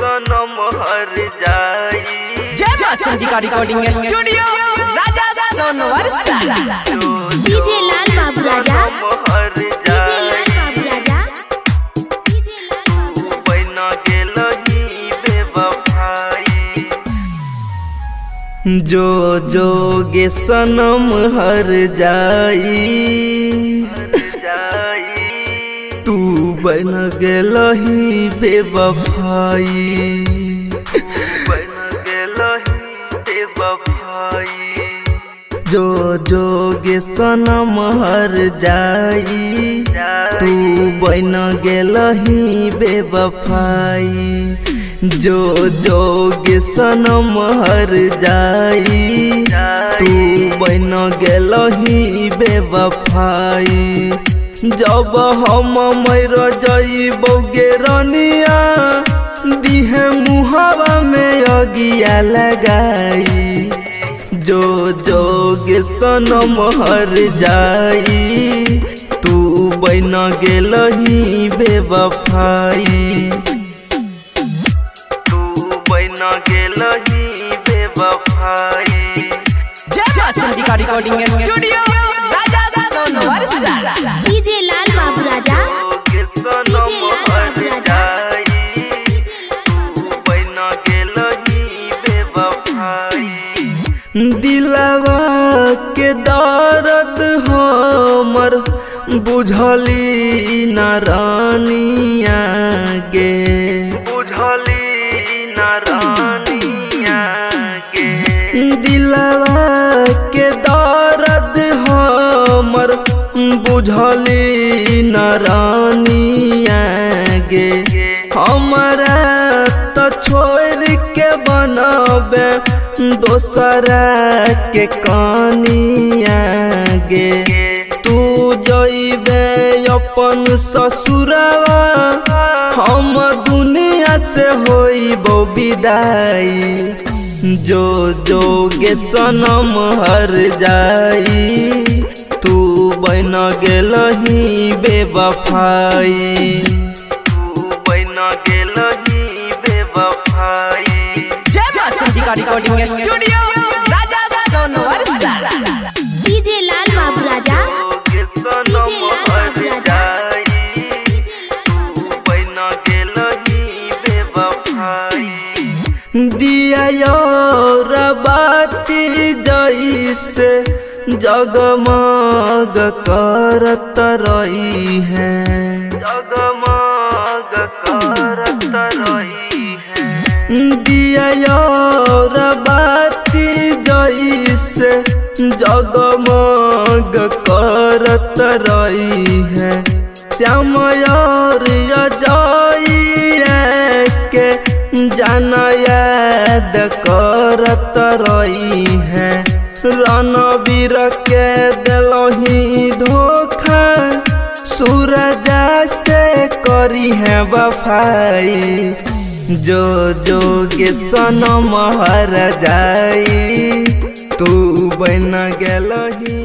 सनम हर जाई। जय मां चंडिका रिकॉर्डिंग स्टूडियो राजा सोनवर डीजे लाल बाबू राजा, डीजे लाल बाबू राजा, डीजे लाल बाबू राजा। बना गेलही बेवफाई जो जोगे सनम हर जाई। तू बन गेलही बेवफाई, बन गेलही बेवफाई जो जोगे सनम हर जाई। तू बन गेलही बेवफाई जो जोगे सनम हर जाई। तू बन गेलही बेवफाई जब हम मर जइबो गे रनिया दिहे मुहावा में अगिया लगाई। जो जोगे सनम हर जाई तू बन गेलही बेवफाई, तू बन गेलही बेवफाई। जय मां चंडिका रिकॉर्डिंग स्टूडियो राजा सोनवर डीजे लाल बाबू राजा, डीजे लाल बाबू राजा, डीजे लाल बाबू राजा। दिलवा के दर्द हमर बुझली न रानिया गे, बुझली न रानिया गे। दिलवा के दर्द हमर बुझली न रानिया गे। हमरा तो छोड़ के बनबे दोसरा के कानिया गे। तू जइबे अपन ससुरवा हम दुनिया से होइबो विदाई। जो जोगे सनम हर जाई तू बन गेलही बेवफाई, तू बन गेलही बेवफाई। जय मां चंडिका रिकॉर्डिंग स्टूडियो राजा सोनवर डीजे लाल बाबू राजा, डीजे लाल बाबू राजा, डीजे लाल बाबू राजा। दिया बाती जैसे जगमग करत रही है, जगमग करत रही है। दिया बाती जैसे जगमग करत रही है। श्याम और अजय के जाना याद करत रही है। रणबीर के दिलही धोखा सूरजा से करी है वफाई। जो जोगे सनम हर जाई तू बन गेलही